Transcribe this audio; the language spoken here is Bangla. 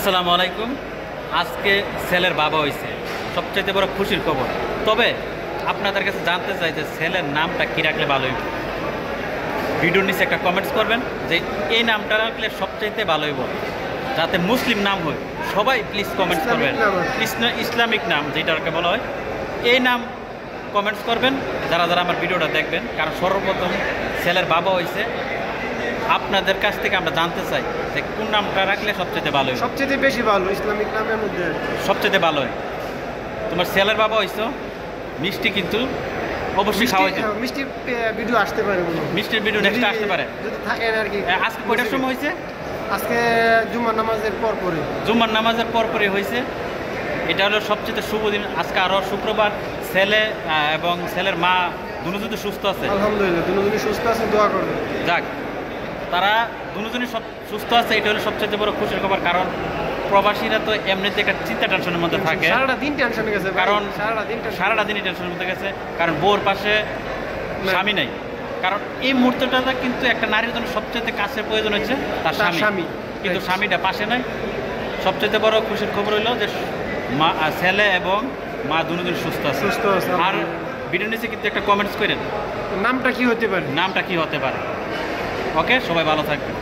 আসসালামু আলাইকুম। আজকে ছেলের বাবা হয়েছে, সবচেয়ে বড় খুশির খবর। তবে আপনাদের কাছে জানতে চাই যে ছেলের নামটা কী রাখলে ভালো হইব। ভিডিওর নিচে একটা কমেন্টস করবেন যে এই নামটা রাখলে সবচাইতে ভালো হইব, যাতে মুসলিম নাম হয়। সবাই প্লিজ কমেন্টস করবেন, ইসলামিক নাম যেটাকে বলা হয় এই নাম কমেন্টস করবেন যারা যারা আমার ভিডিওটা দেখবেন। কারণ সর্বপ্রথম ছেলের বাবা হয়েছে, আপনাদের কাছ থেকে আমরা জানতে চাই যে কোন নামটা রাখলে সবচেয়ে ভালো হয়, সবচেয়ে বেশি ভালো ইসলামিক নামের মধ্যে সবচেয়ে ভালো হয়। তোমার ছেলের বাবা হইছো, মিষ্টি কিন্তু অবশ্যই খাওয়াইছে। মিষ্টি ভিডিও আসতে পারে, মিষ্টির ভিডিও নেক্সট আসতে পারে যদি থাকে আর কি। আজকে কয়টার সময় হয়েছে? আজকে জুমার নামাজের পর পরে, জুমার নামাজের পর পরে হয়েছে। এটা হলো সবচেয়ে শুভ দিন। আজকে আরও শুক্রবার। ছেলে এবং ছেলের মা দুজনই সুস্থ আছে, আলহামদুলিল্লাহ। দুজনই সুস্থ আছে, দোয়া করবে। যাক, তারা দুজনই সব সুস্থ আছে, এটা হলো সবচেয়ে বড় খুশির খবর। কারণ প্রবাসীরা তো এমনিতে একটা চিন্তা টেনশনের মধ্যে থাকে, সারাটা দিন টেনশনে গেছে। কারণ সারাটা দিনই টেনশনের মধ্যে গেছে, কারণ বউর পাশে স্বামী নাই। কারণ এই মুহূর্তটা কিন্তু একটা নারীর জন্য সবচেয়ে কাছে প্রয়োজন হচ্ছে তার স্বামী, কিন্তু স্বামীটা পাশে নাই। সবচেয়ে বড় খুশির খবর হইলো যে মা, ছেলে এবং মা দুজন সুস্থ আছে। আর ভিডিও নিচে কিন্তু একটা কমেন্টস করেন নামটা কি হতে পারে, নামটা কি হতে পারে। ওকে, সবাই ভালো থাকবেন।